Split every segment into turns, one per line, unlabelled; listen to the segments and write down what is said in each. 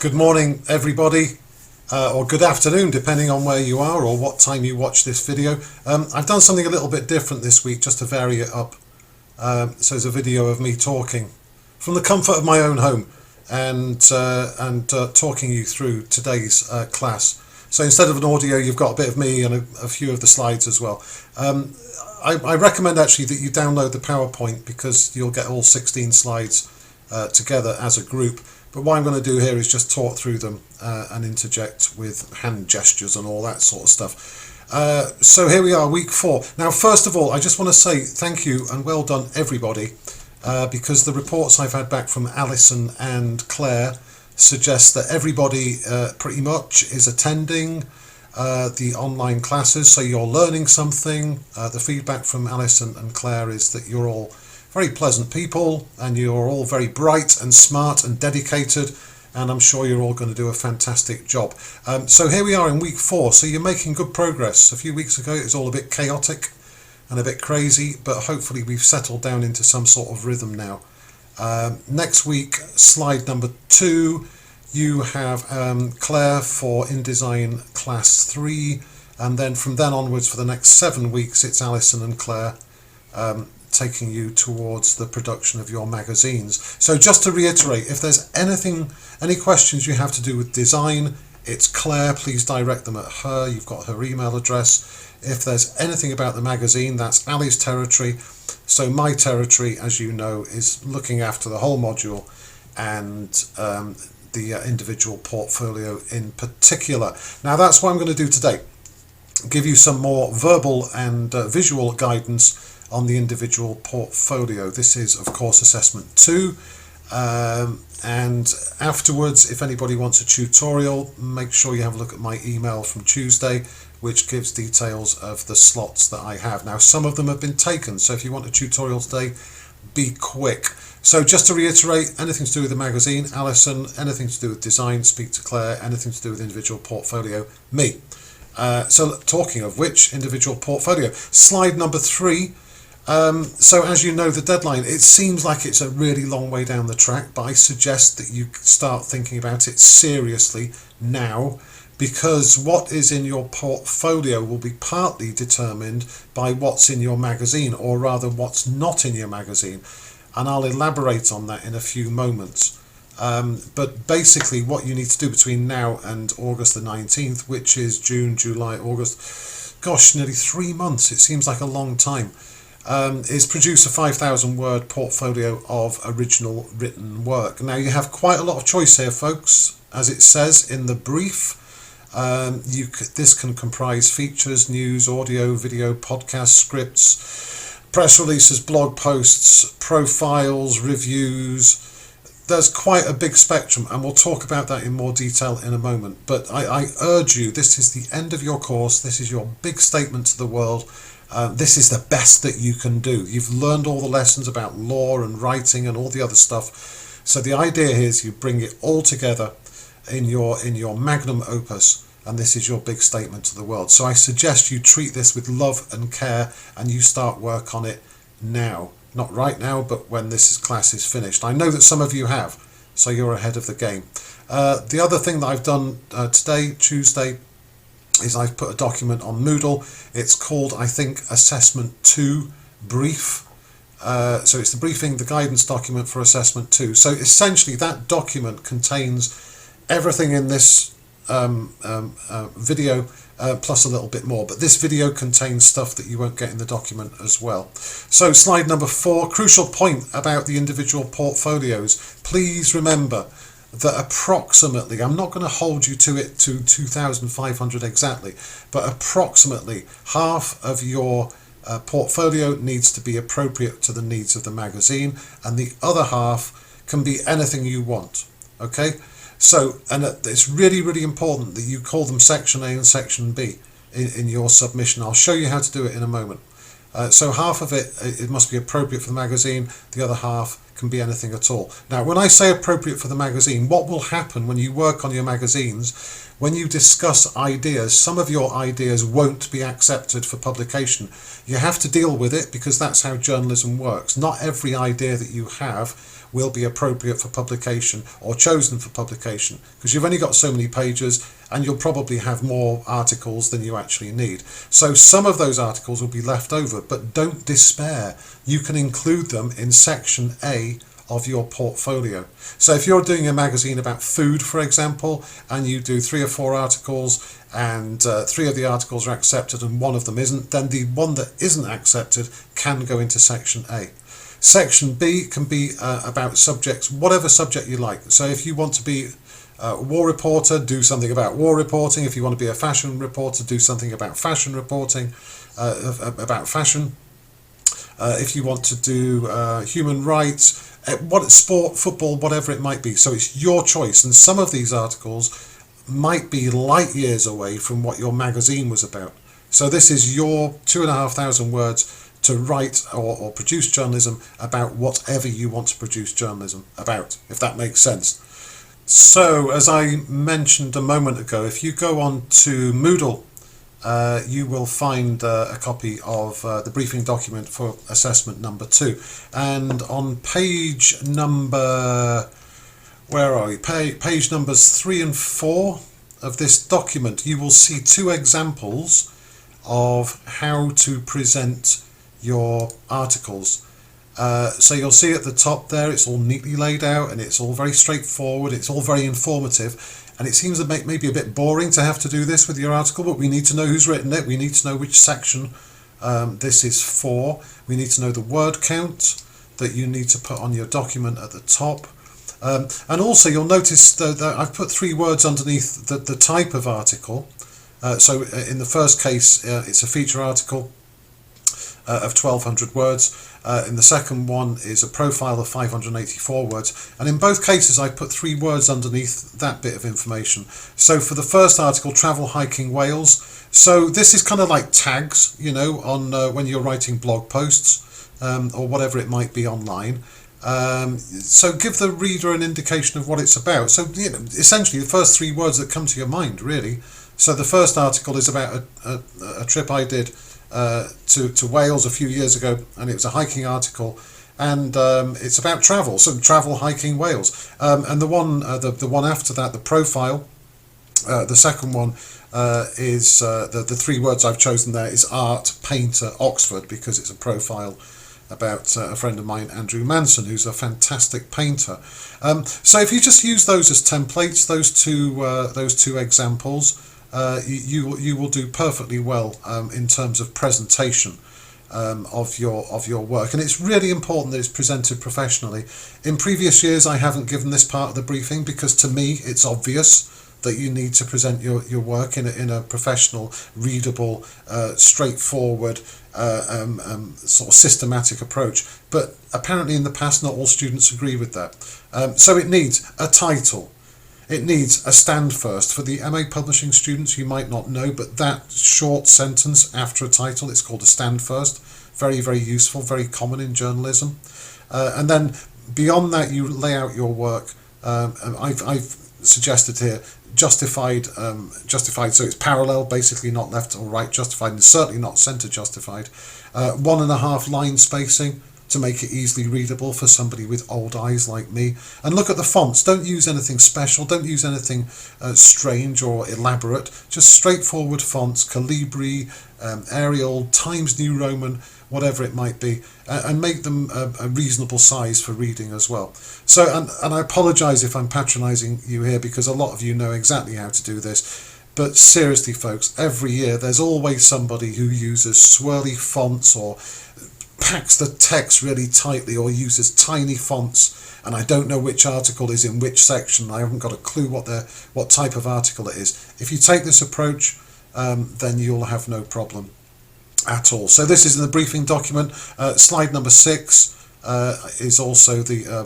Good morning, everybody, or good afternoon, depending on where you are or what time you watch this video. I've done something a little bit different this week just to vary it up. So it's a video of me talking from the comfort of my own home and talking you through today's class. So instead of an audio, you've got a bit of me and a few of the slides as well. I recommend actually that you download the PowerPoint because you'll get all 16 slides together as a group. But what I'm going to do here is just talk through them and interject with hand gestures and all that sort of stuff. So here we are, week 4. Now, first of all, I just want to say thank you and well done, everybody, because the reports I've had back from Alison and Claire suggest that everybody pretty much is attending the online classes, so you're learning something. The feedback from Alison and Claire is that you're all very pleasant people and you're all very bright and smart and dedicated, and I'm sure you're all going to do a fantastic job. So here we are in week 4, so you're making good progress. A few weeks ago it was all a bit chaotic and a bit crazy, but hopefully we've settled down into some sort of rhythm now. Next week, slide number 2, you have Claire for InDesign Class 3, and then from then onwards for the next 7 weeks it's Alison and Claire taking you towards the production of your magazines. So just to reiterate, if there's any questions you have to do with design, it's Claire. Please direct them at her. You've got her email address. If there's anything about the magazine, that's Ali's territory. So my territory, as you know, is looking after the whole module and the individual portfolio in particular. Now that's what I'm going to do today. Give you some more verbal and visual guidance on the individual portfolio. This is, of course, assessment 2. And afterwards, if anybody wants a tutorial, make sure you have a look at my email from Tuesday, which gives details of the slots that I have. Now, some of them have been taken, so if you want a tutorial today, be quick. So just to reiterate, anything to do with the magazine, Alison; anything to do with design, speak to Claire; anything to do with individual portfolio, me. So talking of which, individual portfolio. Slide number 3. So as you know, the deadline, it seems like it's a really long way down the track, but I suggest that you start thinking about it seriously now, because what is in your portfolio will be partly determined by what's in your magazine, or rather what's not in your magazine, and I'll elaborate on that in a few moments. But basically what you need to do between now and August the 19th, which is June, July, August, gosh, nearly 3 months, it seems like a long time, is produce a 5,000 word portfolio of original written work. Now you have quite a lot of choice here, folks, as it says in the brief. This can comprise features, news, audio, video, podcast, scripts, press releases, blog posts, profiles, reviews. There's quite a big spectrum, and we'll talk about that in more detail in a moment. But I urge you, this is the end of your course. This is your big statement to the world. This is the best that you can do. You've learned all the lessons about law and writing and all the other stuff. So the idea is you bring it all together in your magnum opus, and this is your big statement to the world. So I suggest you treat this with love and care, and you start work on it now. Not right now, but when this class is finished. I know that some of you have, so you're ahead of the game. The other thing that I've done today, Tuesday, is I've put a document on Moodle. It's called, I think, Assessment 2 Brief. So it's the briefing, the guidance document for Assessment 2. So essentially that document contains everything in this video, plus a little bit more. But this video contains stuff that you won't get in the document as well. So slide number 4, crucial point about the individual portfolios. Please remember that approximately, I'm not going to hold you to it to 2,500 exactly, but approximately half of your portfolio needs to be appropriate to the needs of the magazine, and the other half can be anything you want. Okay? So, and it's really, really important that you call them Section A and Section B in your submission. I'll show you how to do it in a moment. So half of it must be appropriate for the magazine, the other half can be anything at all. Now, when I say appropriate for the magazine, what will happen when you work on your magazines, when you discuss ideas, some of your ideas won't be accepted for publication. You have to deal with it because that's how journalism works. Not every idea that you have will be appropriate for publication or chosen for publication, because you've only got so many pages and you'll probably have more articles than you actually need. So some of those articles will be left over, but don't despair. You can include them in section A of your portfolio. So if you're doing a magazine about food, for example, and you do 3 or 4 articles and 3 of the articles are accepted and 1 of them isn't, then the one that isn't accepted can go into section A. Section B can be about subjects, whatever subject you like. So if you want to be a war reporter, do something about war reporting. If you want to be a fashion reporter, do something about fashion reporting, about fashion. If you want to do human rights, sport, football, whatever it might be. So it's your choice. And some of these articles might be light years away from what your magazine was about. So this is your 2,500 words to write or produce journalism about whatever you want to produce journalism about, if that makes sense. So, as I mentioned a moment ago, if you go on to Moodle, you will find a copy of the briefing document for assessment number 2. And on page number, where are we? Page numbers 3 and 4 of this document, you will see 2 examples of how to present your articles. So you'll see at the top there, it's all neatly laid out and it's all very straightforward, it's all very informative, and it seems maybe a bit boring to have to do this with your article, but we need to know who's written it, we need to know which section this is for, we need to know the word count that you need to put on your document at the top, and also you'll notice that I've put 3 words underneath the type of article. So in the first case it's a feature article of 1,200 words. In the second one is a profile of 584 words, and in both cases I put 3 words underneath that bit of information. So for the first article, travel hiking Wales, so this is kind of like tags, you know, on when you're writing blog posts or whatever it might be online. So give the reader an indication of what it's about. So, you know, essentially the first 3 words that come to your mind, really. So the first article is about a trip I did to Wales a few years ago, and it was a hiking article, and it's about travel, so travel hiking Wales. And the one after that, the profile, the second one is the 3 words I've chosen there is art, painter, Oxford, because it's a profile about a friend of mine, Andrew Manson, who's a fantastic painter. So if you just use those as templates, those two examples, you will do perfectly well in terms of presentation of your work, and it's really important that it's presented professionally. In previous years I haven't given this part of the briefing because to me it's obvious that you need to present your work in a professional, readable, straightforward, sort of systematic approach, but apparently in the past not all students agree with that. So it needs a title. It needs a stand first. For the MA Publishing students, you might not know, but that short sentence after a title, it's called a stand first. Very, very useful, very common in journalism. And then beyond that, you lay out your work. I've suggested here justified, so it's parallel, basically not left or right justified, and certainly not centre justified. 1.5 line spacing, to make it easily readable for somebody with old eyes like me. And look at the fonts. Don't use anything special. Don't use anything strange or elaborate. Just straightforward fonts, Calibri, Arial, Times New Roman, whatever it might be, and make them a reasonable size for reading as well. So, and I apologise if I'm patronising you here, because a lot of you know exactly how to do this. But seriously, folks, every year there's always somebody who uses swirly fonts or packs the text really tightly or uses tiny fonts, and I don't know which article is in which section. I haven't got a clue what type of article it is. If you take this approach, then you'll have no problem at all. So this is in the briefing document. Slide number 6 is also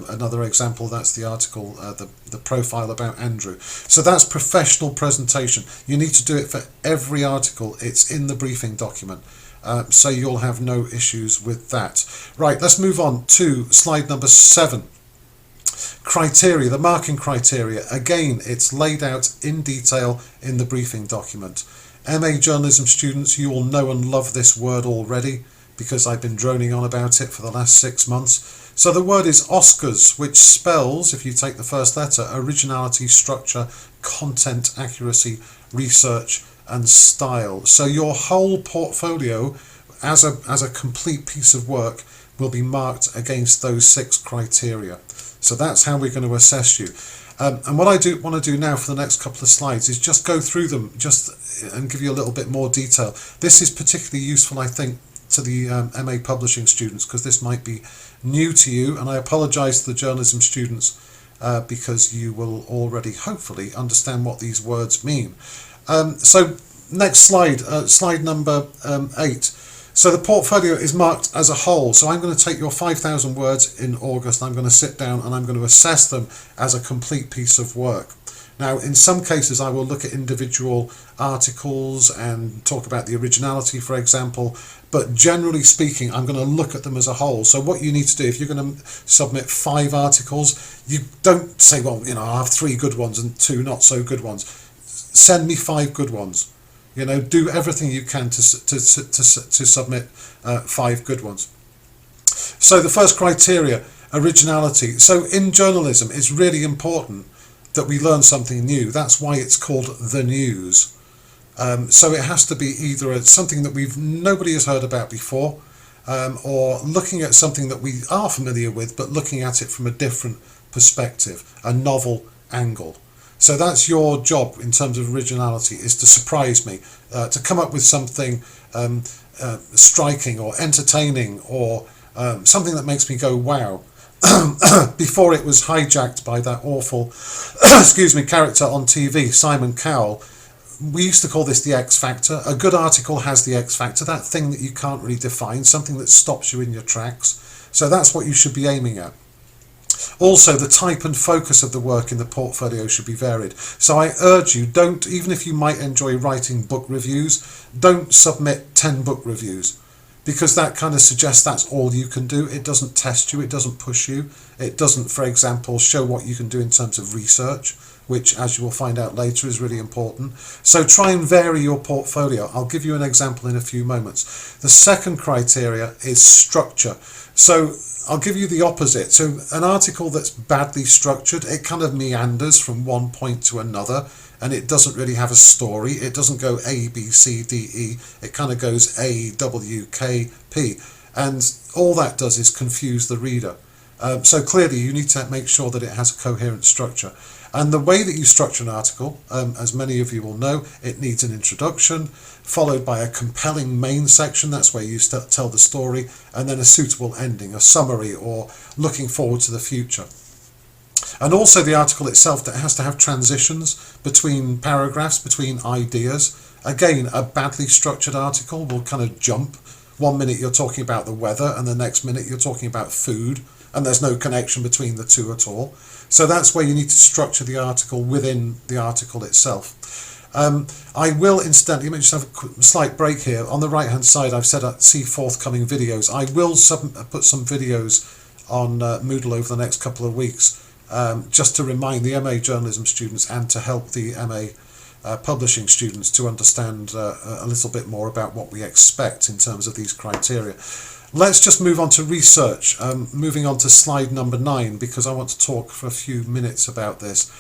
another example. That's the article, the profile about Andrew. So that's professional presentation. You need to do it for every article. It's in the briefing document. so you'll have no issues with that. Right, let's move on to slide number 7. Criteria, the marking criteria. Again, it's laid out in detail in the briefing document. MA journalism students, you will know and love this word already because I've been droning on about it for the last 6 months. So the word is OSCARS, which spells, if you take the first letter, originality, structure, content, accuracy, research and style. So your whole portfolio as a complete piece of work will be marked against those 6 criteria. So that's how we're going to assess you. And what I do want to do now for the next couple of slides is just go through them and give you a little bit more detail. This is particularly useful, I think, to the MA publishing students because this might be new to you, and I apologise to the journalism students because you will already hopefully understand what these words mean. So next slide, slide number 8. So the portfolio is marked as a whole. So I'm going to take your 5,000 words in August, I'm going to sit down and I'm going to assess them as a complete piece of work. Now, in some cases, I will look at individual articles and talk about the originality, for example, but generally speaking, I'm going to look at them as a whole. So what you need to do, if you're going to submit 5 articles, you don't say, well, you know, I have 3 good ones and 2 not so good ones. Send me 5 good ones. You know, do everything you can to submit 5 good ones. So the first criteria, originality. So in journalism, it's really important that we learn something new. That's why it's called the news. So it has to be either something that nobody has heard about before, or looking at something that we are familiar with, but looking at it from a different perspective, a novel angle. So that's your job in terms of originality, is to surprise me, to come up with something striking or entertaining or something that makes me go wow. Before it was hijacked by that awful character on TV, Simon Cowell. We used to call this the X Factor. A good article has the X Factor, that thing that you can't really define, something that stops you in your tracks. So that's what you should be aiming at. Also, the type and focus of the work in the portfolio should be varied. So I urge you, don't, even if you might enjoy writing book reviews, don't submit 10 book reviews, because that kind of suggests that's all you can do. It doesn't test you, it doesn't push you, it doesn't, for example, show what you can do in terms of research, which, as you will find out later, is really important. So try and vary your portfolio. I'll give you an example in a few moments. The second criteria is structure. So I'll give you the opposite. So an article that's badly structured, it kind of meanders from one point to another, and it doesn't really have a story. It doesn't go A, B, C, D, E. It kind of goes A, W, K, P. And all that does is confuse the reader. So clearly you need to make sure that it has a coherent structure. And the way that you structure an article, as many of you will know, it needs an introduction, followed by a compelling main section, that's where you tell the story, and then a suitable ending, a summary, or looking forward to the future. And also the article itself, that has to have transitions between paragraphs, between ideas. Again, a badly structured article will kind of jump. 1 minute you're talking about the weather, and the next minute you're talking about food, and there's no connection between the two at all. So that's where you need to structure the article within the article itself. I will incidentally, let me just have a slight break here. On the right hand side, I've said see forthcoming videos. I will put some videos on Moodle over the next couple of weeks, just to remind the MA journalism students and to help the MA publishing students to understand a little bit more about what we expect in terms of these criteria. Let's just move on to research, moving on to slide number 9, because I want to talk for a few minutes about this.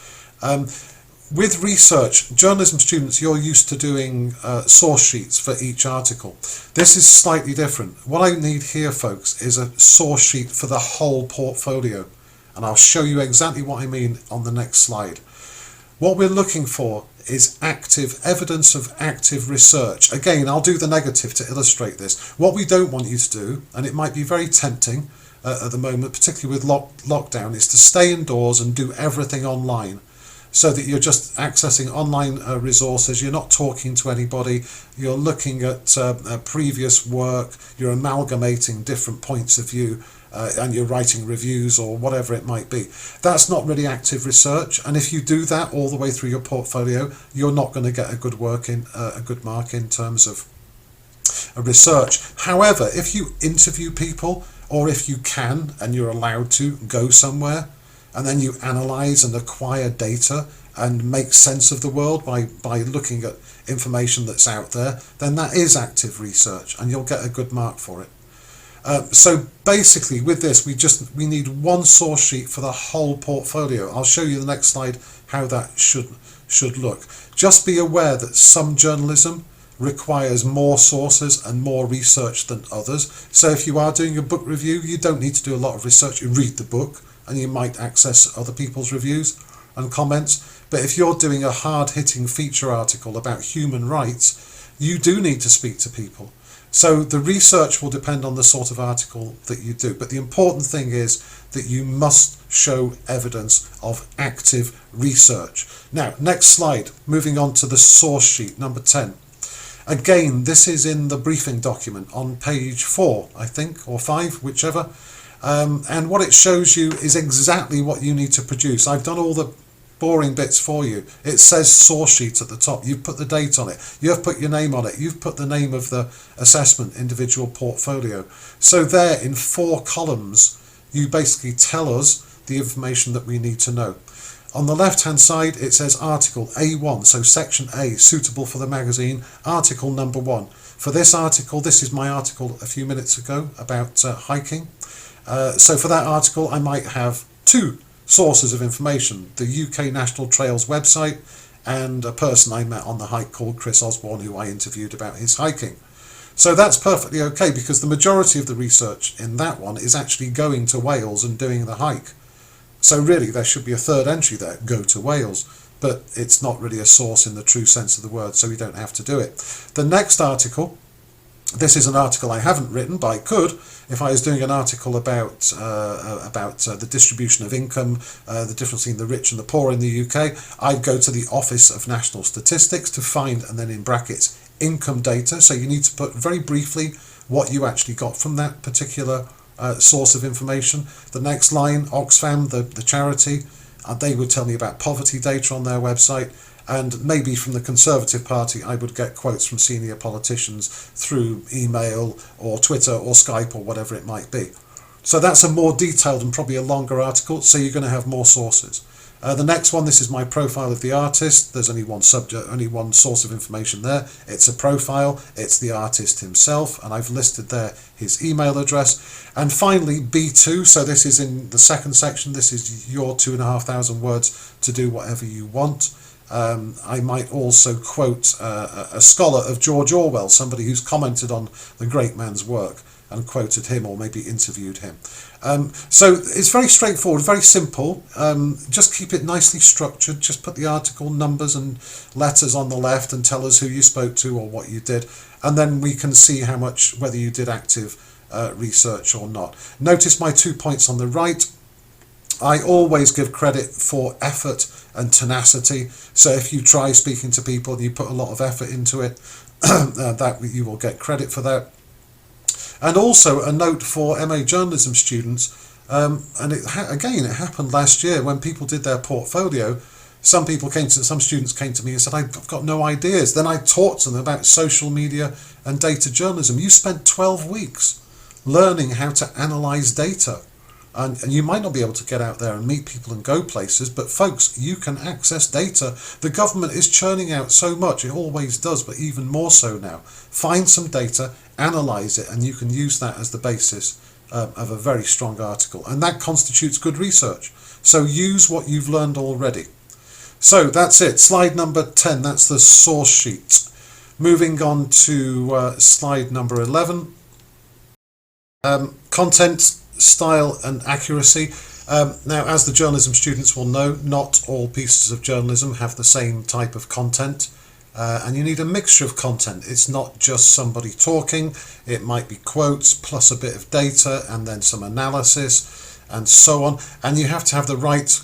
With research, journalism students, you're used to doing source sheets for each article. This is slightly different. What I need here, folks, is a source sheet for the whole portfolio. And I'll show you exactly what I mean on the next slide. What we're looking for is active evidence of active research. Again, I'll do the negative to illustrate this. What we don't want you to do, and it might be very tempting at the moment, particularly with lockdown, is to stay indoors and do everything online, so that you're just accessing online resources, you're not talking to anybody, you're looking at previous work, you're amalgamating different points of view, and you're writing reviews or whatever it might be. That's not really active research, and if you do that all the way through your portfolio, you're not going to get a good mark in terms of research. However, if you interview people, or if you can and you're allowed to go somewhere, and then you analyze and acquire data and make sense of the world by looking at information that's out there, then that is active research, and you'll get a good mark for it. So basically with this, we need one source sheet for the whole portfolio. I'll show you the next slide how that should look. Just be aware that some journalism requires more sources and more research than others. So if you are doing a book review, you don't need to do a lot of research. You read the book and you might access other people's reviews and comments. But if you're doing a hard-hitting feature article about human rights, you do need to speak to people. So the research will depend on the sort of article that you do. But the important thing is that you must show evidence of active research. Now, next slide, moving on to the source sheet, number 10. Again, this is in the briefing document on page 4, I think, or 5, whichever. And what it shows you is exactly what you need to produce. I've done all the boring bits for you. It says source sheet at the top. You've put the date on it. You've put your name on it. You've put the name of the assessment individual portfolio. So there in 4 columns, you basically tell us the information that we need to know. On the left hand side, it says article A1, so section A, suitable for the magazine, article number 1. For this article, this is my article a few minutes ago about hiking. So for that article, I might have 2 sources of information: the UK National Trails website and a person I met on the hike called Chris Osborne, who I interviewed about his hiking. So that's perfectly okay, because the majority of the research in that one is actually going to Wales and doing the hike. So really there should be a third entry there, go to Wales, but it's not really a source in the true sense of the word, so we don't have to do it. The next article, this is an article I haven't written, but I could. If I was doing an article about the distribution of income, the difference between the rich and the poor in the UK, I'd go to the Office of National Statistics to find, and then in brackets, income data. So you need to put very briefly what you actually got from that particular source of information. The next line, Oxfam, the charity, they would tell me about poverty data on their website. And maybe from the Conservative Party, I would get quotes from senior politicians through email or Twitter or Skype or whatever it might be. So that's a more detailed and probably a longer article, so you're going to have more sources. The next one, this is my profile of the artist. There's only one subject, only one source of information there. It's a profile, it's the artist himself, and I've listed there his email address. And finally, B2, so this is in the second section. This is your 2,500 words to do whatever you want. I might also quote a scholar of George Orwell, somebody who's commented on the great man's work and quoted him or maybe interviewed him. So it's very straightforward, very simple. Just keep it nicely structured. Just put the article numbers and letters on the left and tell us who you spoke to or what you did. And then we can see how much, whether you did active research or not. Notice my 2 points on the right. I always give credit for effort and tenacity. So if you try speaking to people and you put a lot of effort into it, that you will get credit for that. And also a note for MA journalism students, and it happened last year when people did their portfolio. Some students came to me and said, I've got no ideas. Then I talked to them about social media and data journalism. You spent 12 weeks learning how to analyze data. And you might not be able to get out there and meet people and go places, but folks, you can access data. The government is churning out so much, it always does, but even more so now. Find some data, analyse it, and you can use that as the basis of a very strong article. And that constitutes good research. So use what you've learned already. So that's it, slide number 10, that's the source sheet. Moving on to slide number 11. Content, style and accuracy. Now, as the journalism students will know, not all pieces of journalism have the same type of content, and you need a mixture of content. It's not just somebody talking, it might be quotes plus a bit of data and then some analysis and so on, and you have to have the right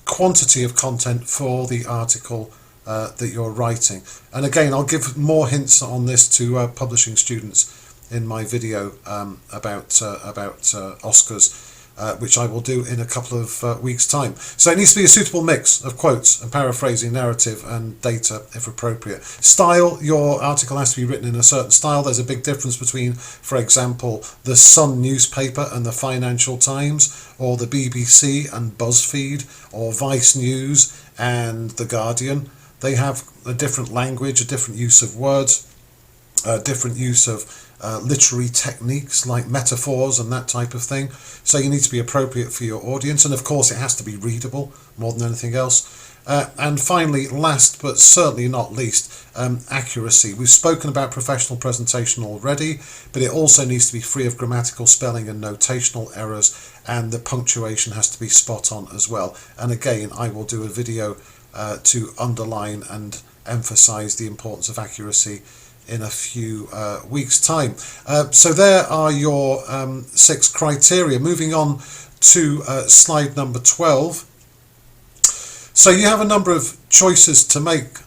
quantity of content for the article that you're writing. And again, I'll give more hints on this to publishing students in my video about Oscars which I will do in a couple of weeks' time. So it needs to be a suitable mix of quotes and paraphrasing, narrative and data if appropriate. Style, your article has to be written in a certain style. There's a big difference between, for example, the Sun newspaper and the Financial Times, or the BBC and BuzzFeed, or Vice News and The Guardian. They have a different language, a different use of words, a different use of literary techniques like metaphors and that type of thing. So you need to be appropriate for your audience, and of course it has to be readable more than anything else. And finally, last but certainly not least, accuracy. We've spoken about professional presentation already, but it also needs to be free of grammatical, spelling and notational errors, and the punctuation has to be spot on as well. And again, I will do a video to underline and emphasize the importance of accuracy in a few weeks' time. So there are your 6 criteria. Moving on to slide number 12. So you have a number of choices to make,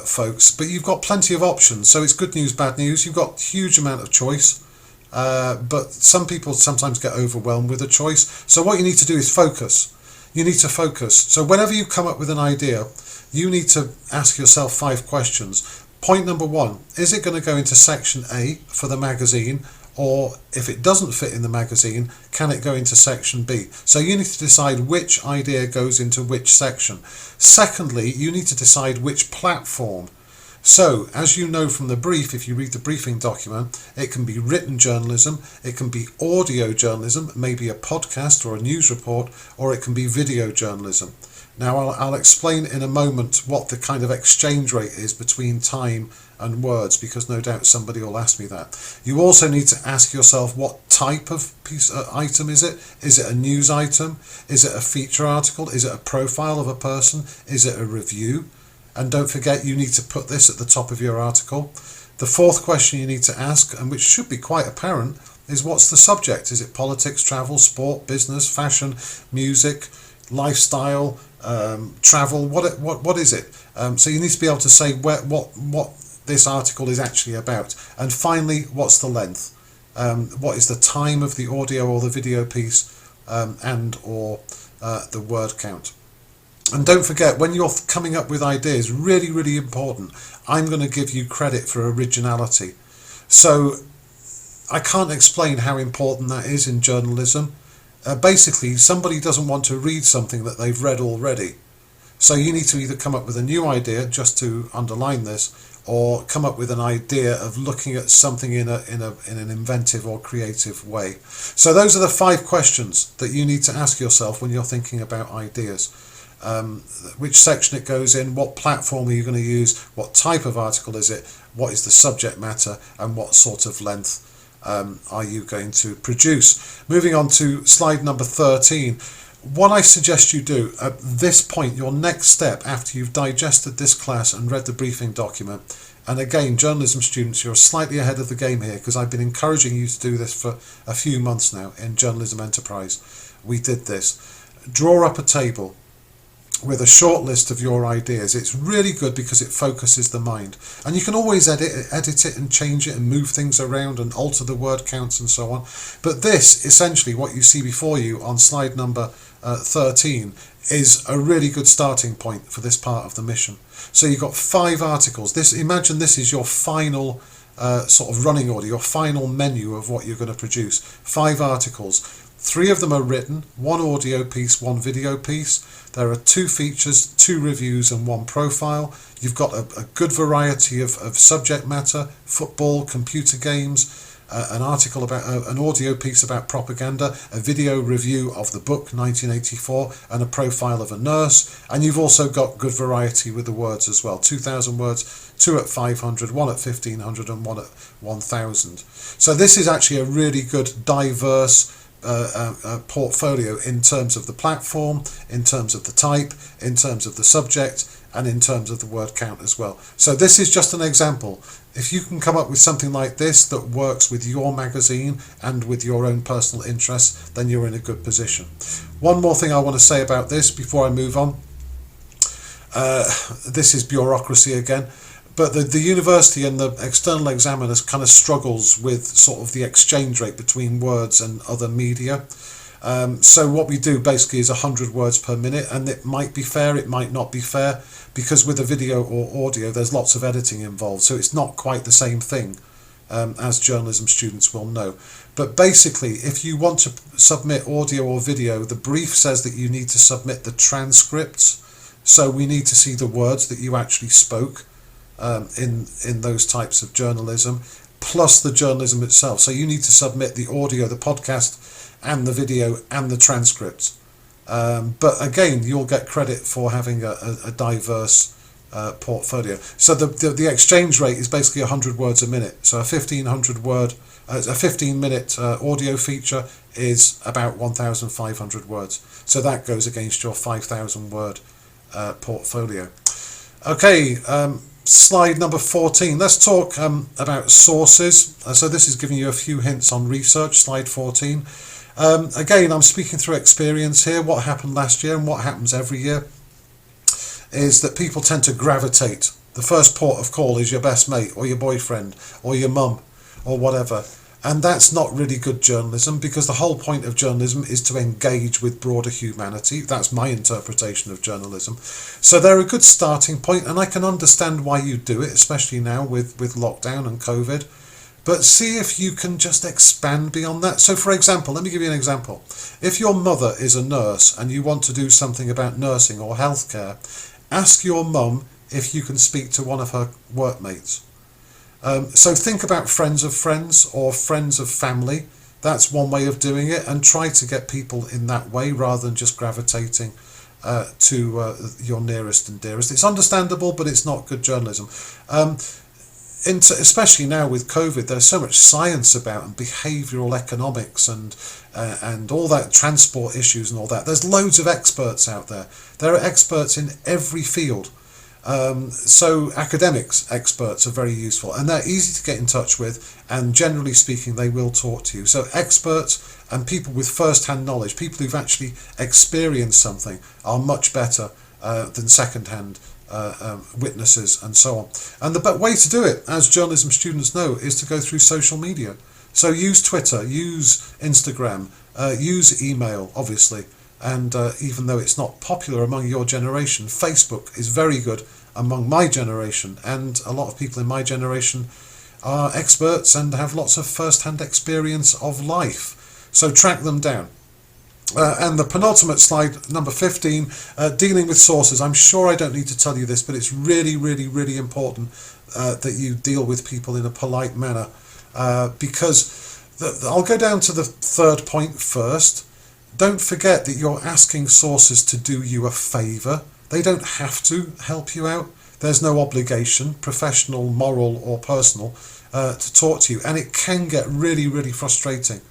folks, but you've got plenty of options. So it's good news, bad news. You've got a huge amount of choice, but some people sometimes get overwhelmed with a choice. So what you need to do is focus. You need to focus. So whenever you come up with an idea, you need to ask yourself 5 questions. Point number 1, is it going to go into section A for the magazine, or if it doesn't fit in the magazine, can it go into section B? So you need to decide which idea goes into which section. Secondly, you need to decide which platform. So, as you know from the brief, if you read the briefing document, it can be written journalism, it can be audio journalism, maybe a podcast or a news report, or it can be video journalism. Now, I'll explain in a moment what the kind of exchange rate is between time and words, because no doubt somebody will ask me that. You also need to ask yourself, what type of item is it? Is it a news item? Is it a feature article? Is it a profile of a person? Is it a review? And don't forget, you need to put this at the top of your article. The 4th question you need to ask, and which should be quite apparent, is what's the subject? Is it politics, travel, sport, business, fashion, music, lifestyle, travel? What is it? So you need to be able to say what this article is actually about. And finally, what's the length? What is the time of the audio or the video piece, and or the word count? And don't forget, when you're coming up with ideas, really, really important, I'm going to give you credit for originality. So I can't explain how important that is in journalism. Basically, somebody doesn't want to read something that they've read already. So you need to either come up with a new idea, just to underline this, or come up with an idea of looking at something in an inventive or creative way. So those are the 5 questions that you need to ask yourself when you're thinking about ideas. Which section it goes in, what platform are you going to use, what type of article is it, what is the subject matter, and what sort of length are you going to produce. Moving on to slide number 13. What I suggest you do at this point, your next step after you've digested this class and read the briefing document, and again, journalism students, you're slightly ahead of the game here, because I've been encouraging you to do this for a few months now in Journalism Enterprise. We did this. Draw up a table with a short list of your ideas. It's really good because it focuses the mind, and you can always edit it and change it and move things around and alter the word counts and so on. But this, essentially what you see before you on slide number 13, is a really good starting point for this part of the mission. So you've got 5 articles. Imagine this is your final sort of running order, your final menu of what you're going to produce. 5 articles. 3 of them are written, 1 audio piece, 1 video piece. There are 2 features, 2 reviews and 1 profile. You've got a good variety of subject matter: football, computer games, an article about an audio piece about propaganda, a video review of the book 1984, and a profile of a nurse. And you've also got good variety with the words as well: 2,000 words, 2 at 500, 1 at 1,500 and 1 at 1,000. So this is actually a really good diverse portfolio in terms of the platform, in terms of the type, in terms of the subject, and in terms of the word count as well. So this is just an example. If you can come up with something like this that works with your magazine and with your own personal interests, then you're in a good position. One more thing I want to say about this before I move on. This is bureaucracy again. But the university and the external examiners kind of struggles with sort of the exchange rate between words and other media. So what we do basically is 100 words per minute, and it might be fair, it might not be fair, because with a video or audio there's lots of editing involved, so it's not quite the same thing, as journalism students will know. But basically, if you want to submit audio or video, the brief says that you need to submit the transcripts, so we need to see the words that you actually spoke in those types of journalism, plus the journalism itself. So you need to submit the audio, the podcast, and the video and the transcript. But again, you'll get credit for having a diverse portfolio. So the exchange rate is basically 100 words a minute. So a 15-minute audio feature is about 1,500 words. So that goes against your 5,000 word portfolio. Okay, slide number 14. Let's talk about sources. So this is giving you a few hints on research. Slide 14. Again, I'm speaking through experience here. What happened last year and what happens every year is that people tend to gravitate. The first port of call is your best mate or your boyfriend or your mum or whatever. And that's not really good journalism, because the whole point of journalism is to engage with broader humanity. That's my interpretation of journalism. So they're a good starting point, and I can understand why you do it, especially now with lockdown and COVID. But see if you can just expand beyond that. So for example, let me give you an example. If your mother is a nurse and you want to do something about nursing or healthcare, ask your mum if you can speak to one of her workmates. So think about friends of friends or friends of family. That's one way of doing it, and try to get people in that way rather than just gravitating to your nearest and dearest. It's understandable, but it's not good journalism. Especially now with COVID, there's so much science about, and behavioural economics and all that, transport issues and all that. There's loads of experts out there. There are experts in every field. So academics experts are very useful, and they're easy to get in touch with, and generally speaking they will talk to you. So experts and people with first-hand knowledge, people who've actually experienced something, are much better than second-hand witnesses and so on. And the way to do it, as journalism students know, is to go through social media. So use Twitter, use Instagram, use email, obviously. And even though it's not popular among your generation, Facebook is very good among my generation, and a lot of people in my generation are experts and have lots of first-hand experience of life. So track them down. And the penultimate slide, number 15, dealing with sources. I'm sure I don't need to tell you this, but it's really, really, really important that you deal with people in a polite manner, because I'll go down to the third point first. Don't forget that you're asking sources to do you a favour. They don't have to help you out. There's no obligation, professional, moral or personal, to talk to you. And it can get really, really frustrating.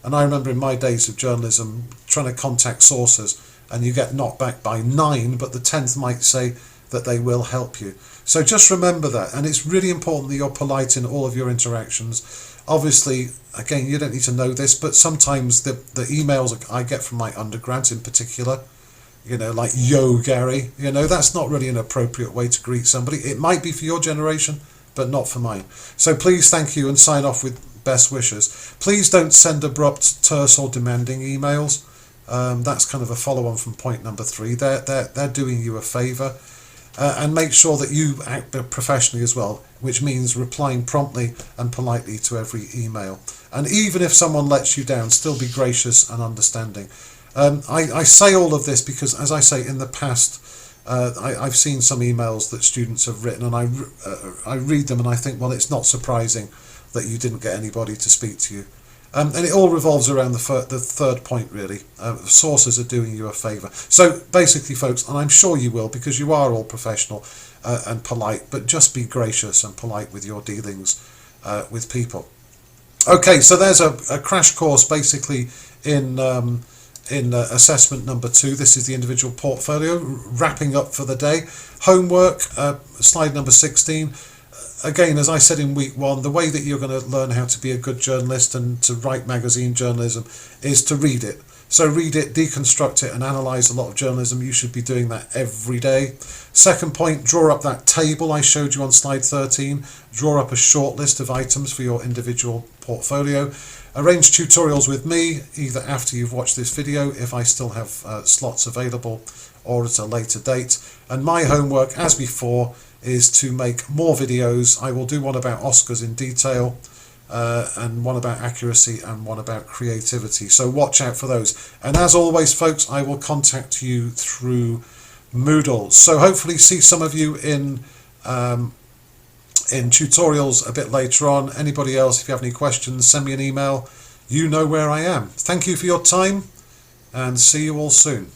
And I remember in my days of journalism trying to contact sources, and you get knocked back by 9, but the 10th might say that they will help you. So just remember that. And it's really important that you're polite in all of your interactions. Obviously, again, you don't need to know this, but sometimes the emails I get from my undergrads in particular, like, yo, Gary, that's not really an appropriate way to greet somebody. It might be for your generation, but not for mine. So please, thank you, and sign off with best wishes. Please don't send abrupt, terse or demanding emails. That's kind of a follow-on from point number 3. They're doing you a favour. And make sure that you act professionally as well, which means replying promptly and politely to every email. And even if someone lets you down, still be gracious and understanding. I say all of this because, as I say, in the past, I've seen some emails that students have written, and I read them and I think, well, it's not surprising that you didn't get anybody to speak to you. And it all revolves around the third point, really. Sources are doing you a favour. So basically, folks, and I'm sure you will, because you are all professional and polite, but just be gracious and polite with your dealings with people. Okay, so there's a crash course basically in assessment number 2. This is the individual portfolio, wrapping up for the day. Homework, slide number 16. Again, as I said in week 1, the way that you're going to learn how to be a good journalist and to write magazine journalism is to read it. So read it, deconstruct it, and analyse a lot of journalism. You should be doing that every day. Second point, draw up that table I showed you on slide 13. Draw up a short list of items for your individual portfolio. arrange tutorials with me either after you've watched this video, if I still have slots available, or at a later date. And my homework, as before, is to make more videos. I will do one about Oscars in detail, and one about accuracy, and one about creativity. So watch out for those. And as always, folks, I will contact you through Moodle. So hopefully see some of you in tutorials a bit later on. Anybody else, if you have any questions, send me an email. You know where I am. Thank you for your time, and see you all soon.